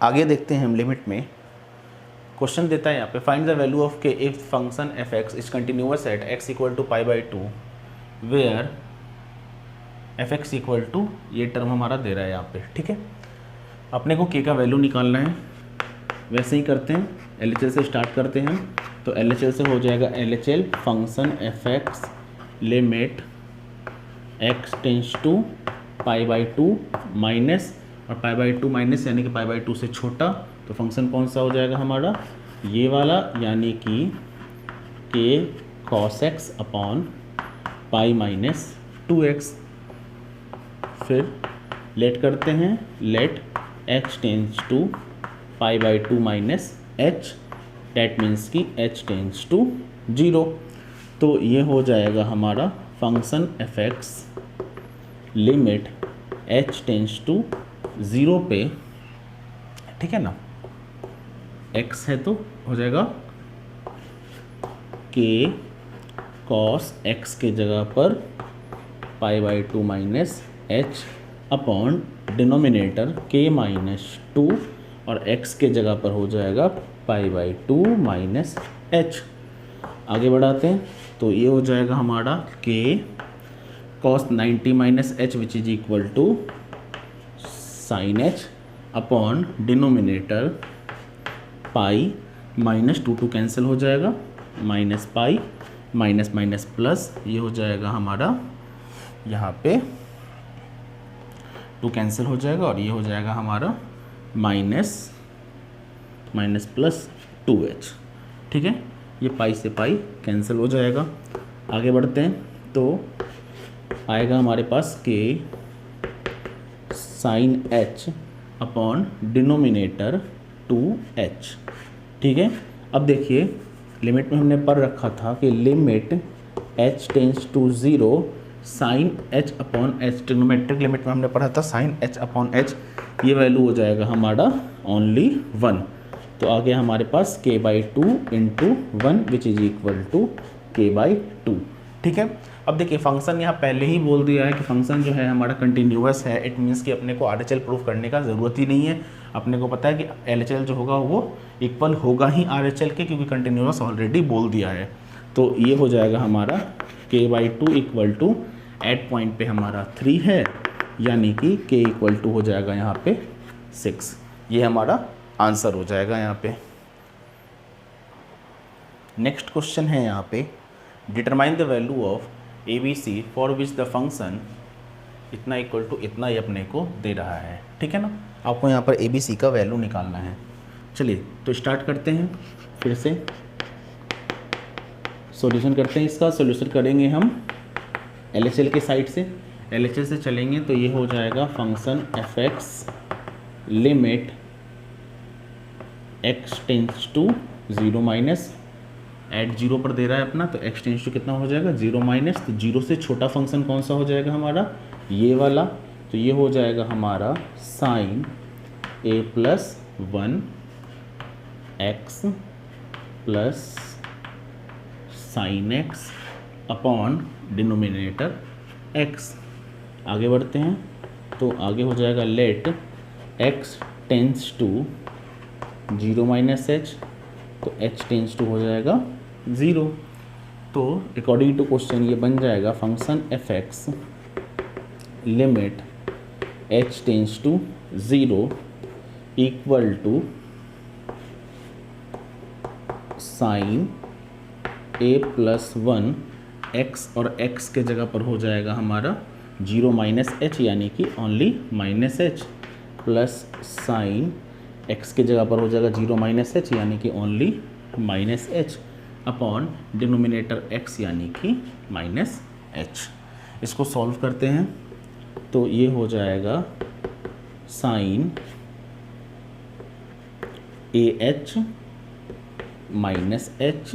आगे देखते हैं हम लिमिट में। क्वेश्चन देता है यहाँ पे find the value of k if function f x is continuous at x equal to pi by two where f x equal to, ये टर्म हमारा दे रहा है यहाँ पे, ठीक है। अपने को के का वैल्यू निकालना है, वैसे ही करते हैं, एल एच एल से स्टार्ट करते हैं। तो एल एच एल से हो जाएगा L H L function f x limit x tends to pi by two minus, और पाई बाई टू माइनस यानी कि पाई बाई टू से छोटा, तो फंक्शन कौन सा हो जाएगा हमारा, ये वाला, यानी कि k cos x upon pi minus two x. फिर लेट करते हैं, let x tends to pi by two minus h, that means की एच टेंस टू जीरो। तो ये हो जाएगा हमारा function f x limit h tends to zero पे, ठीक है ना, एक्स है तो हो जाएगा के कॉस एक्स के जगह पर pi by two minus h upon denominator के माइनस टू, और x के जगह पर हो जाएगा pi by two minus h. आगे बढ़ाते हैं, तो ये हो जाएगा हमारा k cos 90 minus h which is equal to sine h upon denominator pi minus two, two cancel हो जाएगा, minus pi minus minus plus, ये हो जाएगा हमारा यहाँ पे टू कैंसिल हो जाएगा, और ये हो जाएगा हमारा minus minus plus two h, ठीक है। ये पाई से पाई कैंसिल हो जाएगा। आगे बढ़ते हैं, तो आएगा हमारे पास k sine h upon denominator two h, ठीक है। अब देखिए लिमिट में हमने पढ़ रखा था कि limit h tends to zero sine h upon h, trigonometric limit में हमने पढ़ा था साइन एच अपॉन एच, ये वैल्यू हो जाएगा हमारा ओनली वन। तो आ गया हमारे पास k by two into one which is equal to k by two, ठीक है। अब देखिए फंक्शन यहाँ पहले ही बोल दिया है कि फंक्शन जो है हमारा कंटिन्यूअस है, इट मीन्स कि अपने को आर एच एल प्रूफ करने का ज़रूरत ही नहीं है। अपने को पता है कि एल एच एल जो होगा वो इक्वल होगा ही आर एच एल के, क्योंकि कंटिन्यूअस ऑलरेडी बोल दिया है। तो ये हो जाएगा हमारा k by two equal to at point पे हमारा 3 है, यानी कि के इक्वल टू हो जाएगा यहाँ पे 6। ये हमारा आंसर हो जाएगा यहाँ पे। नेक्स्ट क्वेश्चन है यहाँ पे determine the value of a b c for which the function इतना इक्वल टू इतना ही अपने को दे रहा है, ठीक है ना। आपको यहाँ पर ए बी सी का वैल्यू निकालना है। चलिए तो स्टार्ट करते हैं, फिर से सॉल्यूशन करते हैं। इसका सॉल्यूशन करेंगे हम एल एच एल के साइड से, एल एच एल से चलेंगे तो ये हो जाएगा function f x limit x tends to zero minus at zero पर दे रहा है अपना, तो एक्स टेंस टू कितना हो जाएगा ज़ीरो माइनस, तो जीरो से छोटा फंक्शन कौन सा हो जाएगा हमारा, ये वाला। तो ये हो जाएगा हमारा sine a plus one x plus sine x upon denominator x। आगे बढ़ते हैं, तो आगे हो जाएगा let x tends to zero minus h, तो h टेंस टू हो जाएगा ज़ीरो। तो अकॉर्डिंग टू क्वेश्चन ये बन जाएगा function f x limit h tends to zero equal to sine a plus one x, और x के जगह पर हो जाएगा हमारा जीरो माइनस एच, यानी कि only minus h, plus sign x के जगह पर हो जाएगा जीरो माइनस एच, यानी कि only minus h, upon denominator x यानी कि माइनस एच। इसको सॉल्व करते हैं, तो ये हो जाएगा sine a h minus h,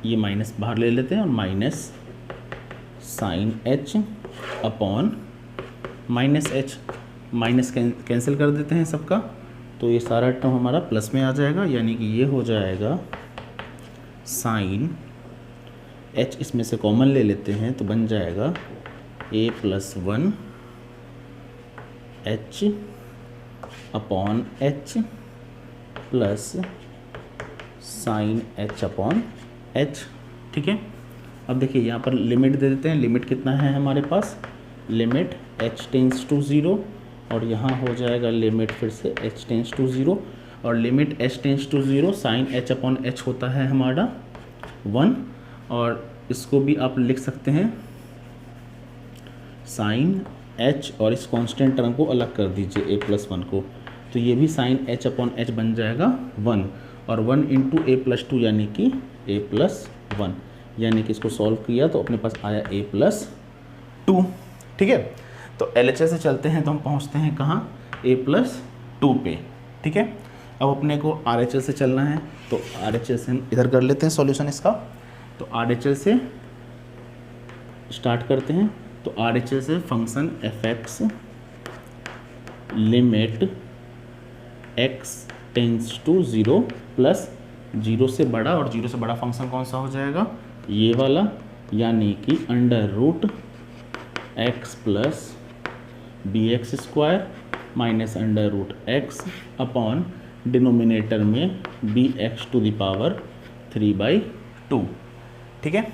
ये माइनस बाहर ले लेते हैं, और minus sine h upon minus h, minus cancel कर देते हैं सबका, तो ये सारा टर्म हमारा प्लस में आ जाएगा, यानी कि ये हो जाएगा साइन एच, इसमें से कॉमन ले लेते हैं तो बन जाएगा a plus one H upon H plus sign h upon H. ठीक है, अब देखिए यहाँ पर लिमिट दे देते हैं। लिमिट कितना है हमारे पास, लिमिट h टेंस टू 0 और यहाँ हो जाएगा लिमिट फिर से h टेंस टू 0 और limit h tends to 0 sine h upon h होता है हमारा 1 और इसको भी आप लिख सकते हैं साइन h और इस कांस्टेंट टर्म को अलग कर दीजिए a+1 को, तो ये भी साइन h अपॉन h बन जाएगा 1 और 1 इंटू a+2 यानी कि a+1, यानी कि इसको सॉल्व किया तो अपने पास आया a+2। ठीक है, तो LHS से चलते हैं तो हम पहुंचते हैं कहाँ, a+2 पे। ठीक है, अब अपने को RHS से चलना है तो RHS से हम इधर कर लेते हैं सॉल्यूशन इसका। तो RHS से स्टार्ट करते हैं। तो RHS से function fx limit x tends to 0 plus 0 से बड़ा, और 0 से बड़ा फंक्शन कौन सा हो जाएगा, ये वाला, यानी कि under root x plus b x square minus under root x upon denominator में b x to the power 3/2। ठीक है,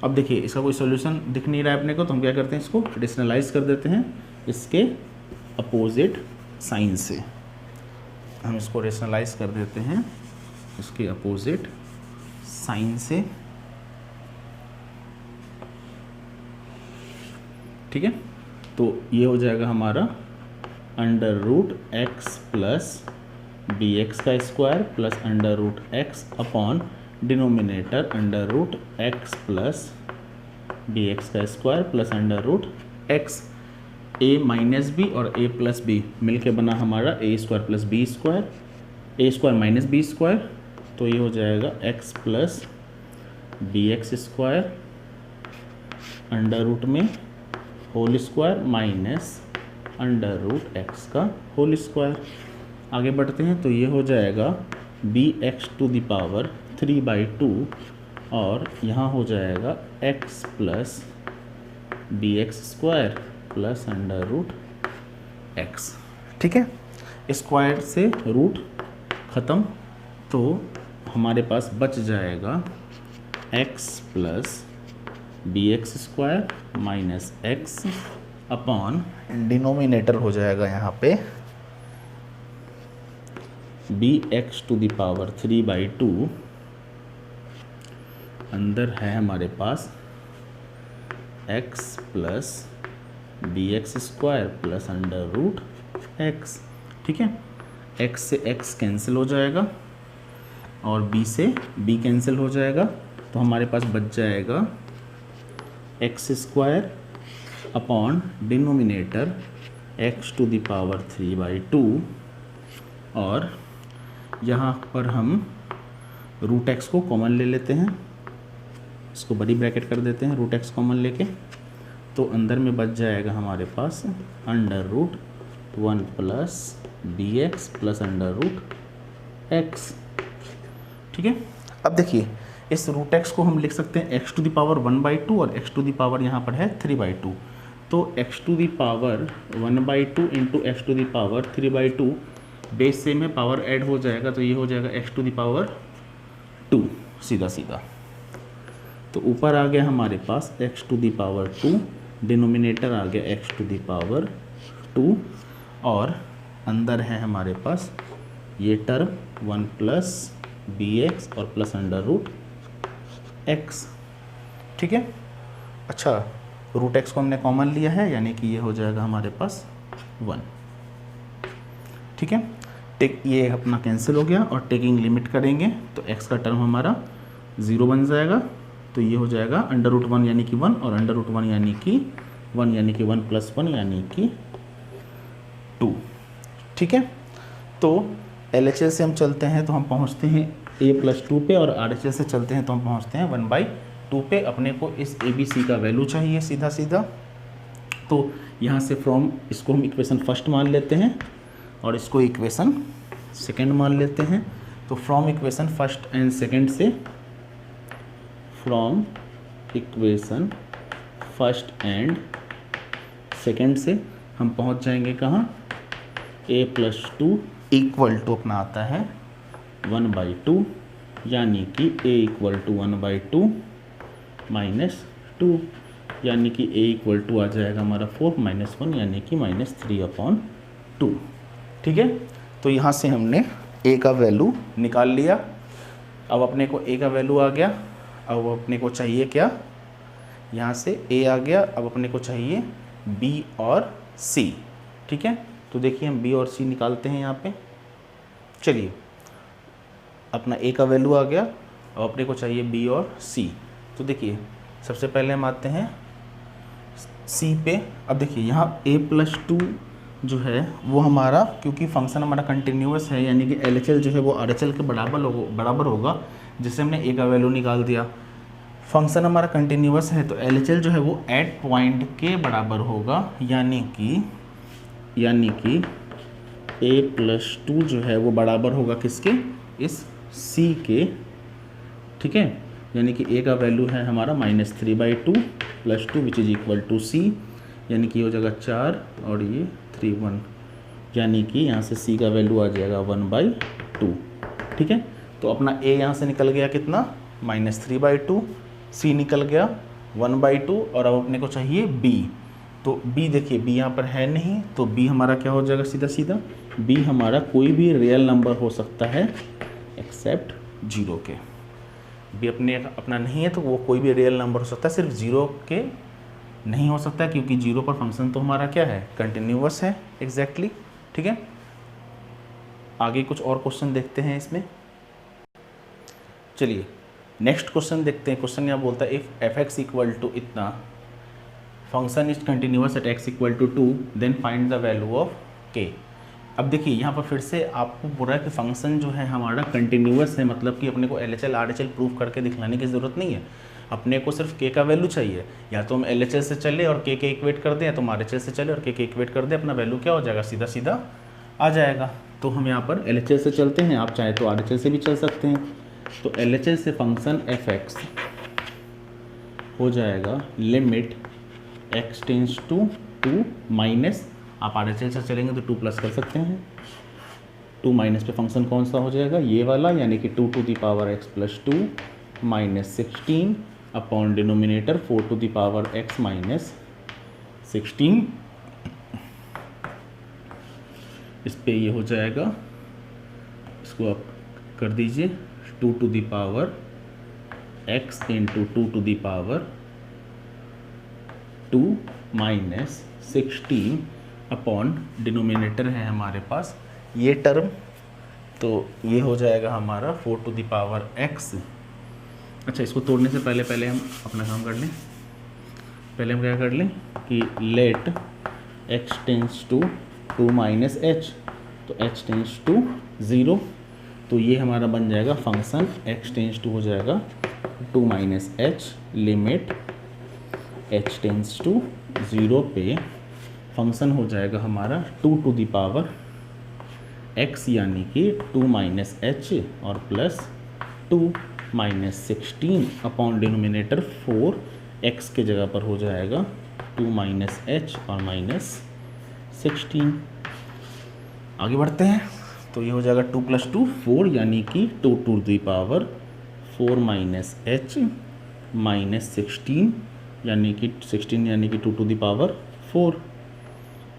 अब देखिए इसका कोई सॉल्यूशन दिख नहीं रहा है अपने को, तो हम क्या करते हैं, इसको रेशनलाइज कर देते हैं इसके अपोजिट साइन से। हम इसको रेशनलाइज कर देते हैं इसके अपोजिट साइन से। ठीक है, तो ये हो जाएगा हमारा under root x plus b x का square plus under root x upon denominator under root x plus b x का square plus under root x. A minus b और ए प्लस बी मिलके बना हमारा a square plus b square, a square minus b square, तो ये हो जाएगा x plus b x square under root में whole square minus under root x का होल स्क्वायर। आगे बढ़ते हैं तो ये हो जाएगा b x to the power 3/2 और यहाँ हो जाएगा x plus b x square plus under root x. ठीक है, स्क्वायर से रूट ख़त्म, तो हमारे पास बच जाएगा x plus b x square minus x upon denominator हो जाएगा यहाँ पे b x to the power 3/2, अंदर है हमारे पास x plus b x square plus under root x. ठीक है, एक्स से एक्स कैंसिल हो जाएगा और बी से बी कैंसिल हो जाएगा, तो हमारे पास बच जाएगा x square upon denominator x to the power 3/2 और यहाँ पर हम रूट एक्स को कॉमन ले लेते हैं, इसको बड़ी ब्रैकेट कर देते हैं रूट एक्स कॉमन लेके, तो अंदर में बच जाएगा हमारे पास under root 1 plus b x plus under root x. ठीक है, अब देखिए इस रूट एक्स को हम लिख सकते हैं एक्स टू द पावर 1/2 और एक्स टू द पावर यहाँ पर है 3/2, तो x to the power 1/2 into x to the power 3/2 base से में पावर ऐड हो जाएगा, तो ये हो जाएगा एक्स टू द पावर 2 सीधा सीधा। तो ऊपर आ गया हमारे पास x to the power 2, denominator आ गया एक्स टू द पावर 2 और अंदर है हमारे पास ये टर्म 1 प्लस बी एक्स और प्लस अंडर रूट एक्स। ठीक है, अच्छा रूट एक्स को हमने कॉमन लिया है, यानी कि ये हो जाएगा हमारे पास 1। ठीक है, टेक ये अपना कैंसिल हो गया और टेकिंग लिमिट करेंगे तो एक्स का टर्म हमारा 0 बन जाएगा, तो ये हो जाएगा अंडर रूट 1 यानी कि 1 और अंडर रूट 1 यानी कि 1 यानी कि 1 प्लस 1 यानी कि 2। ठीक है, तो LHS से हम चलते हैं तो हम पहुंचते हैं a+2 पे और RHS से चलते हैं तो हम पहुंचते हैं 1/2 पे। अपने को इस ABC का वैल्यू चाहिए सीधा सीधा, तो यहाँ से फ्रॉम इसको हम इक्वेशन फर्स्ट मान लेते हैं और इसको इक्वेशन सेकंड मान लेते हैं। तो from equation first and second से, from equation first and second से हम पहुंच जाएंगे कहाँ, a+2 इक्वल टू अपना आता है 1/2, यानी कि a = 1/2 -2, यानी कि a = आ जाएगा हमारा 4 - 1 यानी कि -3/2। ठीक है, तो यहाँ से हमने a का वैल्यू निकाल लिया। अब अपने को a का वैल्यू आ गया। अब अपने को चाहिए क्या, यहाँ से a आ गया, अब अपने को चाहिए b और c। ठीक है, तो देखिए हम b और c निकालते हैं यहाँ पे। चलिए, अपना a का वैल्यू आ गया, अब अपने को चाहिए b और c। तो देखिए सबसे पहले हम आते हैं c पे। अब देखिए यहाँ a+2 जो है वो हमारा, क्योंकि फंक्शन हमारा कंटिन्यूअस है, यानी कि LHL जो है वो RHL के बराबर होगा, जिससे हमने a का वैल्यू निकाल दिया। फंक्शन हमारा कंटिन्यूअस है तो LHL जो है वो एट पॉइंट के बराबर होगा, यानी कि a+2 जो है वो बराबर होगा किसके, इस c के। ठीक है, यानी कि a का वैल्यू है हमारा -3/2 + 2 which is equal to c, यानी कि हो जाएगा 4 और ये 3 1, यानी कि यहाँ से c का वैल्यू आ जाएगा 1/2। ठीक है, तो अपना a यहाँ से निकल गया कितना, -3/2, c निकल गया 1/2, और अब अपने को चाहिए b। तो b देखिए b यहाँ पर है नहीं, तो b हमारा क्या हो जाएगा, सीधा b हमारा कोई भी रियल नंबर हो सकता है एक्सेप्ट 0 के। b अपना नहीं है तो वो कोई भी रियल नंबर हो सकता है, सिर्फ 0 के नहीं हो सकता है, क्योंकि 0 पर फंक्शन तो हमारा क्या है, कंटिन्यूअस है एग्जैक्टली। ठीक है, आगे कुछ और क्वेश्चन देखते हैं इसमें। चलिए नेक्स्ट क्वेश्चन देखते हैं। क्वेश्चन यहाँ बोलता है इफ f(x) = इतना, function is continuous at x = 2, then find the value of k। अब देखिए यहाँ पर फिर से आपको बोल रहा है कि फंक्शन जो है हमारा कंटिन्यूअस है, मतलब कि अपने को LHL RHL प्रूफ करके दिखलाने की ज़रूरत नहीं है, अपने को सिर्फ k का वैल्यू चाहिए। या तो हम LHL से चले और k के इक्वेट कर दें, या तो हम RHL से चले और k के इक्वेट कर दें, अपना वैल्यू क्या हो जाएगा, सीधा आ जाएगा। तो हम यहाँ पर LHL से चलते हैं, आप चाहे तो RHL से भी चल सकते हैं। तो LHL से फंक्शन f(x) हो जाएगा limit x tends to 2 minus, आप RHL से चलेंगे तो 2 प्लस कर सकते हैं, 2 माइनस पे फंक्शन कौन सा हो जाएगा, ये वाला, यानी कि 2x + 2 -16 अपॉन डिनोमिनेटर 4x - 16। इस पे ये हो जाएगा, इसको आप कर दीजिए 2x × 2 - 16 अपॉन डिनोमिनेटर है हमारे पास ये टर्म, तो ये हो जाएगा हमारा 4x। अच्छा, इसको तोड़ने से पहले हम अपना काम कर लें। पहले हम क्या कर लें कि let x tends to 2 - h, तो h टेंस टू 0, तो ये हमारा बन जाएगा फंक्शन x टेंस टू हो जाएगा 2 - h, limit h tends to 0 पे फंक्शन हो जाएगा हमारा 2x, यानी कि 2 - h और प्लस 2 - 16 अपॉन डिनोमिनेटर 4x के जगह पर हो जाएगा 2 - h और -16। आगे बढ़ते हैं, तो ये हो जाएगा 2 + 2 4, यानी कि 2 × 4 - h -16, यानी कि 16 यानी कि 2 × 4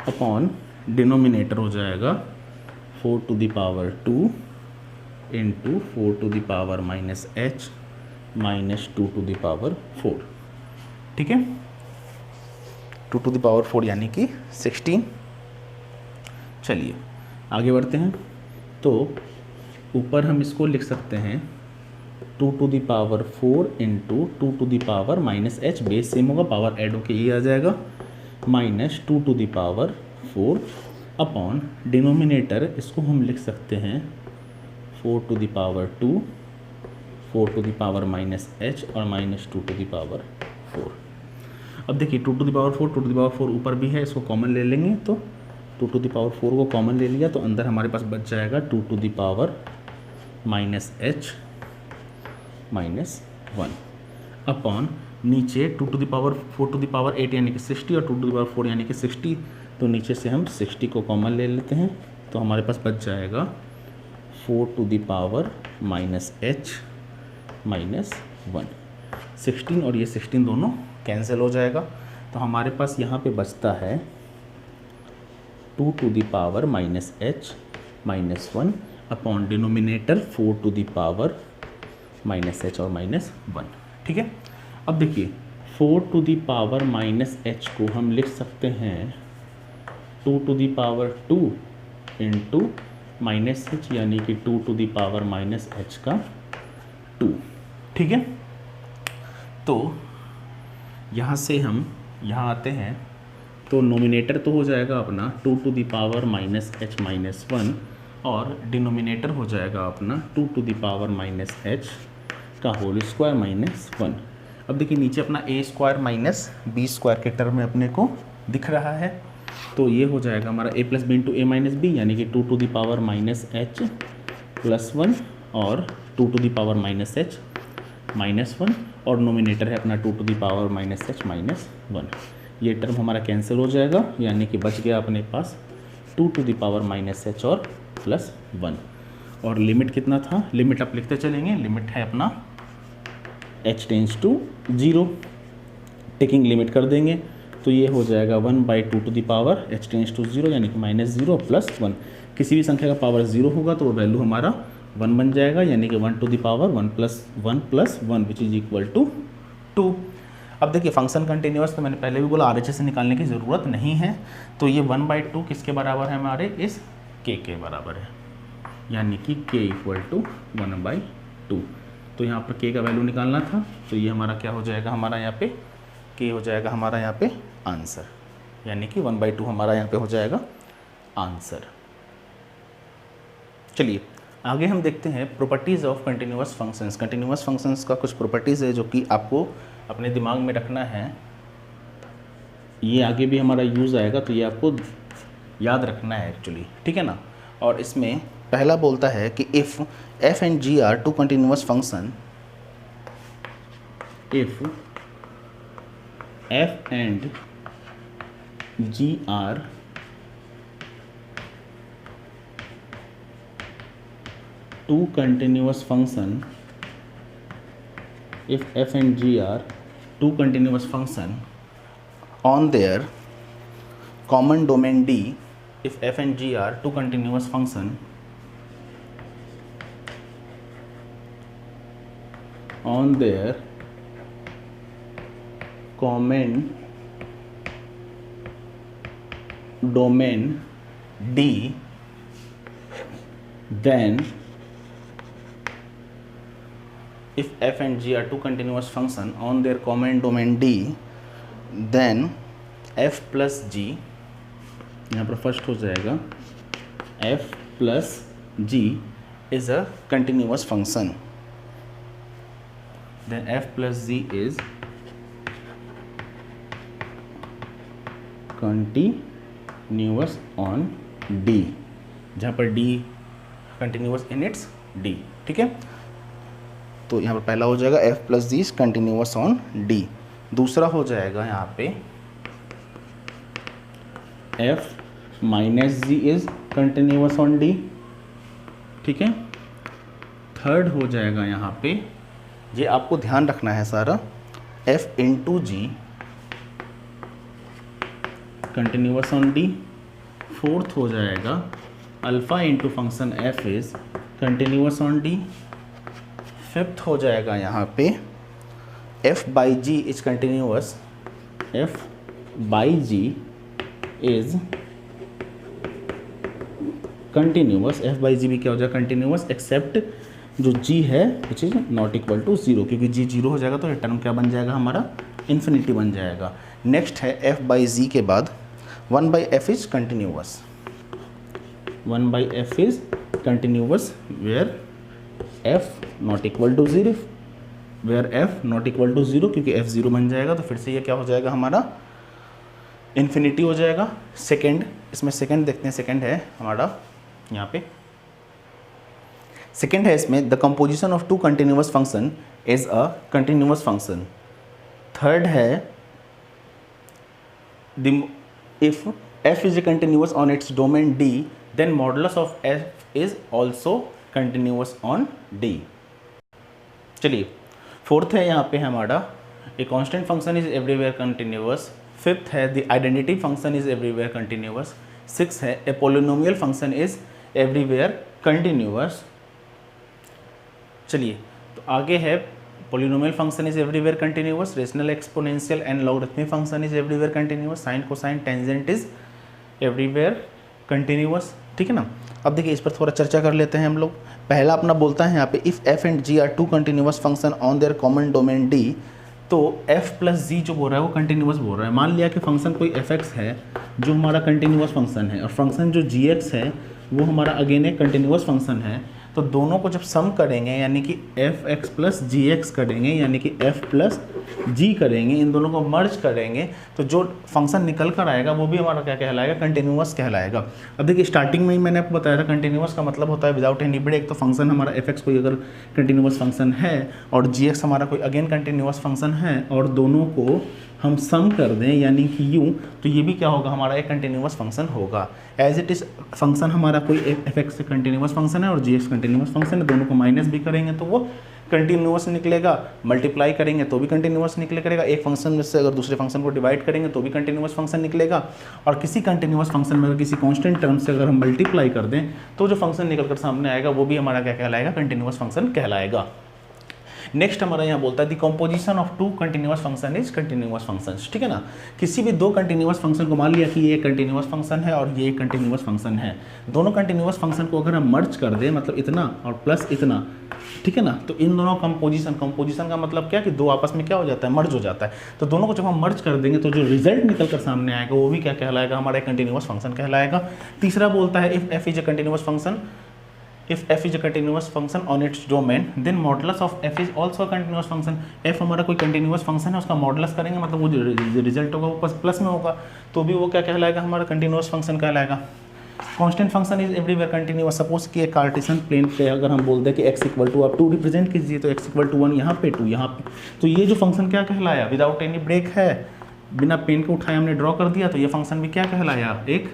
अपॉन डिनोमिनेटर हो जाएगा 4 × 2 × 4 - h -2 × 4। ठीक है, 2 × 4 यानी कि 16। चलिए आगे बढ़ते हैं, तो ऊपर हम इसको लिख सकते हैं 2 × 4 × 2 − h, बेस सेम होगा, पावर ऐड होके ये आ जाएगा -2 × 4 अपॉन डिनोमिनेटर, इसको हम लिख सकते हैं 4 × 2 4 × -h और -2 × 4। अब देखिए 2 × 4 ऊपर भी है, इसको कॉमन ले लेंगे, तो 2 × 4 को कॉमन ले लिया तो अंदर हमारे पास बच जाएगा 2 × -h -1 अपॉन नीचे 2 × 4 8 यानी कि 60 और 2 × 4 यानी कि 60, तो नीचे से हम 60 को कॉमन ले लेते हैं, तो हमारे पास बच जाएगा 4 to the power minus h minus 1। 16 और ये 16 दोनों कैंसिल हो जाएगा, तो हमारे पास यहाँ पे बचता है 2 to the power minus h minus 1 upon denominator 4 to the power minus h और माइनस 1। ठीक है, अब देखिए 4 to the power minus h को हम लिख सकते हैं 2 to the power 2 into minus h, यानी कि 2 to the power minus h का 2। ठीक है, तो यहाँ से हम यहाँ आते हैं तो नोमिनेटर तो हो जाएगा अपना 2 to the power minus h minus 1 और डिनोमिनेटर हो जाएगा अपना 2 to the power minus h का होल स्क्वायर माइनस 1। अब देखिए नीचे अपना a square minus b square के टर्म में अपने को दिख रहा है, तो ये हो जाएगा हमारा a plus b into a minus b, यानी कि 2 to the power minus h plus 1 और 2 to the power minus h minus 1 और नोमिनेटर है अपना 2 to the power minus h minus 1। ये टर्म हमारा कैंसिल हो जाएगा, यानी कि बच गया अपने पास 2 to the power minus h और प्लस 1। और लिमिट कितना था, लिमिट आप लिखते चलेंगे, लिमिट है अपना h tends to 0, taking limit कर देंगे तो ये हो जाएगा 1/2 to the power h tends to 0, यानी कि माइनस 0 प्लस 1। किसी भी संख्या का पावर 0 होगा तो वो वैल्यू हमारा 1 बन जाएगा, यानी कि 1 to the power 1 plus 1 which is equal to 2। अब देखिए फंक्शन कंटिन्यूअस, तो मैंने पहले भी बोला RHS से निकालने की ज़रूरत नहीं है, तो ये 1/2 किसके बराबर है, हमारे इस k के बराबर है, यानी कि k इक्वल टू 1/2। तो यहाँ पर k का वैल्यू निकालना था, तो ये हमारा क्या हो जाएगा, हमारा यहाँ पे k हो जाएगा हमारा यहाँ पे आंसर, यानी कि 1/2 हमारा यहाँ पे हो जाएगा आंसर। चलिए आगे हम देखते हैं properties of continuous functions. Continuous functions का कुछ प्रॉपर्टीज़ है जो कि आपको अपने दिमाग में रखना है, ये आगे भी हमारा यूज़ आएगा, तो ये आपको याद रखना है एक्चुअली, ठीक है ना। और इसमें पहला बोलता है कि if f and g are two continuous function, if f and g are two continuous function, if f and g are two continuous function on their common domain D, if f and g are two continuous function on their common domain D, then if f and g are two continuous function on their common domain D, then f plus g, यहाँ पर first हो जाएगा f plus g is a continuous function, then f plus g is continuous on D, जहाँ पर D continuous in its D, ठीक है। तो यहाँ पर पहला हो जाएगा f plus g is continuous on D, दूसरा हो जाएगा यहाँ पे f minus g is continuous on D, ठीक है। थर्ड हो जाएगा यहाँ पे, ये आपको ध्यान रखना है सारा, f into g continuous on D। Fourth हो जाएगा alpha into function f is continuous on D। Fifth हो जाएगा यहाँ पे f by g is continuous, f by g is continuous, f by g भी क्या हो जाएगा कंटिन्यूअस, एक्सेप्ट जो g है which is not equal to 0, क्योंकि g 0 हो जाएगा तो ये टर्म क्या बन जाएगा हमारा इन्फिनिटी बन जाएगा। नेक्स्ट है f बाई जी के बाद 1 by F is continuous, 1 by F is continuous where f not equal to 0, where f not equal to 0, क्योंकि f 0 बन जाएगा तो फिर से ये क्या हो जाएगा हमारा इन्फिनिटी हो जाएगा। सेकंड, इसमें सेकंड देखते हैं, सेकंड है हमारा यहाँ पे, सेकंड है इसमें the composition of two continuous function is a continuous function. Third है if f is a continuous on its domain D, then modulus of f is also continuous on D. चलिए, fourth है यहाँ पे हमारा a constant function is everywhere continuous. Fifth है the identity function is everywhere continuous. Six है a polynomial function is everywhere continuous. चलिए, तो आगे है polynomial function is everywhere continuous, rational exponential and logarithmic function is everywhere continuous, sine cosine tangent is everywhere continuous. ठीक है ना। अब देखिए, इस पर थोड़ा चर्चा कर लेते हैं हम लोग। पहला अपना बोलता है यहाँ पे if f and g are two continuous function on their common domain D, तो एफ प्लस जी जो बोल रहा है वो कंटिन्यूअस बोल रहा है। मान लिया कि फंक्शन कोई एफ एक्स है जो हमारा कंटिन्यूअस फंक्शन है, और फंक्शन जो जी एक्स है वो हमारा अगेन एक कंटिन्यूअस फंक्शन है। तो दोनों को जब सम करेंगे यानी कि एफ एक्स प्लस जी एक्स करेंगे, यानी कि एफ प्लस जी करेंगे, इन दोनों को मर्ज करेंगे, तो जो फंक्शन निकल कर आएगा वो भी हमारा क्या कहलाएगा, कंटिन्यूअस कहलाएगा। अब देखिए, स्टार्टिंग में ही मैंने आपको बताया था कंटिन्यूअस का मतलब होता है विदाउट एनी ब्रेक। तो फंक्शन हमारा एफ एक्स कोई अगर कंटिन्यूअस फंक्शन है और जी एक्स हमारा कोई अगेन कंटिन्यूअस फंक्शन है और दोनों को हम सम कर दें यानी कि यूँ, तो ये भी क्या होगा, हमारा एक कंटिन्यूअस फंक्शन होगा। एज इट इज़ फंक्शन हमारा कोई एफ एक्स से कंटिन्यूअस फंक्शन है और जी एक्स कंटिन्यूअस फंक्शन है, दोनों को माइनस भी करेंगे तो वो कंटिन्यूअस निकलेगा, मल्टीप्लाई करेंगे तो भी कंटिन्यूअस निकले करेगा, एक फंक्शन में से अगर दूसरे फंक्शन को डिवाइड करेंगे तो भी कंटिन्यूअस फंक्शन निकलेगा, और किसी कंटिन्यूअस फंक्शन में अगर किसी कांस्टेंट टर्म से अगर हम मल्टीप्लाई कर दें तो जो फंक्शन निकल कर सामने आएगा वो भी हमारा क्या कहलाएगा, कंटिन्यूअस फंक्शन कहलाएगा। नेक्स्ट हमारा यहाँ बोलता है the composition of two continuous function is continuous functions. ठीक है ना। किसी भी दो कंटिन्यूअस फंक्शन को मान लिया कि ये कंटिन्यूअस फंक्शन है और ये कंटिन्यूअस फंक्शन है, दोनों कंटिन्यूअस फंक्शन को अगर हम मर्ज कर दें, मतलब इतना और प्लस इतना, ठीक है ना, तो इन दोनों कंपोजिशन का मतलब क्या कि दो आपस में क्या हो जाता है, मर्ज हो जाता है। तो दोनों को जब हम मर्ज कर देंगे तो जो रिजल्ट निकल कर सामने आएगा वो भी क्या कहलाएगा, हमारा एक कंटिन्यूअस फंक्शन कहलाएगा। तीसरा बोलता है if F is a continuous function, if f is a continuous function on its domain then modulus of f is also a continuous function। f हमारा कोई continuous function है, उसका मॉडुलस करेंगे मतलब वो जो रिजल्ट होगा वो प्लस में होगा, तो भी वो क्या कहलाएगा, हमारा continuous function कहलाएगा। Constant function is everywhere continuous. Suppose कि एक कार्टेशियन प्लेन पे अगर हम बोल दें कि x इक्वल टू, आप 2 रिप्रेजेंट कीजिए, तो x इक्वल टू 1 यहाँ पे 2 यहाँ पे, तो ये जो फंक्शन क्या कहलाया, विदाउट एनी ब्रेक है, बिना पेन को उठाए हमने ड्रॉ कर दिया, तो ये फंक्शन भी क्या कहलाया, एक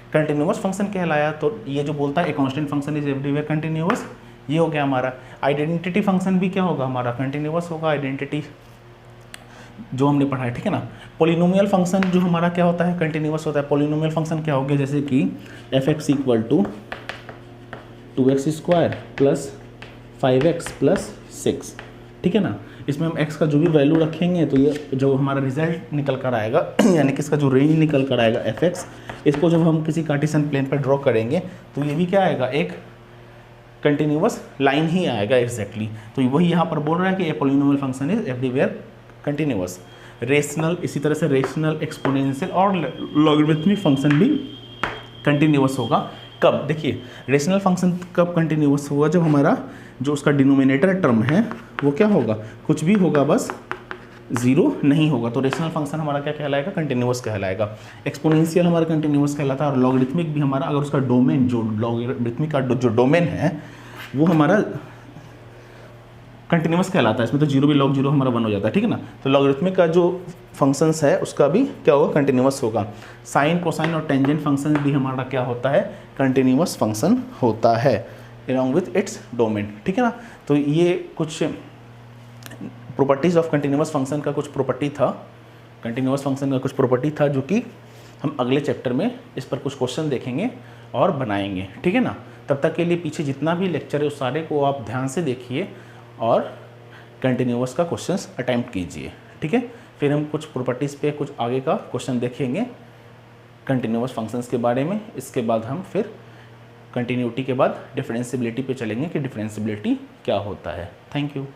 कंटिन्यूअस फंक्शन कहलाया। तो ये जो बोलता है ए constant function is everywhere continuous, ये हो गया हमारा। आइडेंटिटी फंक्शन भी क्या होगा, हमारा कंटिन्यूअस होगा, आइडेंटिटी जो हमने पढ़ा है। ठीक है ना। पोलिनोमियल फंक्शन जो हमारा क्या होता है, कंटिन्यूअस होता है। पोलिनोमियल फंक्शन क्या हो गया, जैसे कि f x equal to 2x square plus 5x plus 6। ठीक है ना। इसमें हम x का जो भी वैल्यू रखेंगे तो ये जो हमारा रिजल्ट निकल कर आएगा यानी कि इसका जो रेंज निकल कर आएगा fx, इसको जब हम किसी कार्टेशियन प्लेन पर ड्रॉ करेंगे तो ये भी क्या आएगा, एक कंटिन्यूअस लाइन ही आएगा एग्जैक्टली। तो वही यहाँ पर बोल रहा है कि a polynomial function is everywhere continuous. Rational, इसी तरह से रेशनल, एक्सपोनेंशियल और लॉगरिथमिक फंक्शन भी कंटिन्यूअस होगा। कब, देखिए रेशनल फंक्शन कब कंटिन्यूअस होगा, जब हमारा जो उसका डिनोमिनेटर टर्म है वो क्या होगा, कुछ भी होगा बस जीरो नहीं होगा, तो रेशनल फंक्शन हमारा क्या कहलाएगा, कंटिन्यूअस कहलाएगा। एक्सपोनेंशियल हमारा कंटिन्यूअस कहलाता है, और लॉगरिथमिक भी हमारा, अगर उसका डोमेन, जो लॉगरिथमिक का जो डोमेन है वो हमारा कंटिन्यूअस कहलाता है। इसमें तो जीरो भी लॉग जीरो हमारा 1 हो जाता है। ठीक है ना। तो लॉगरिथमिक का जो फंक्शंस है उसका भी क्या होगा, कंटिन्यूअस होगा। साइन, कोसाइन और टेंजेंट फंक्शन भी हमारा क्या होता है, कंटिन्यूअस फंक्शन होता है along with its डोमेन। ठीक है ना। तो ये कुछ प्रॉपर्टीज ऑफ कंटिन्यूअस फंक्शन का कुछ प्रॉपर्टी था, कंटिन्यूअस फंक्शन का कुछ प्रॉपर्टी था, जो कि हम अगले चैप्टर में इस पर कुछ क्वेश्चन देखेंगे और बनाएंगे। ठीक है ना। तब तक के लिए पीछे जितना भी लेक्चर है उस सारे को आप ध्यान से देखिए और कंटिन्यूअस का क्वेश्चंस अटैम्प्ट कीजिए। ठीक है। फिर हम कुछ प्रॉपर्टीज़ पे कुछ आगे का क्वेश्चन देखेंगे कंटिन्यूअस फंक्शंस के बारे में। इसके बाद हम फिर कंटिन्यूटी के बाद डिफरेंशिएबिलिटी पे चलेंगे कि डिफरेंशिएबिलिटी क्या होता है। Thank you.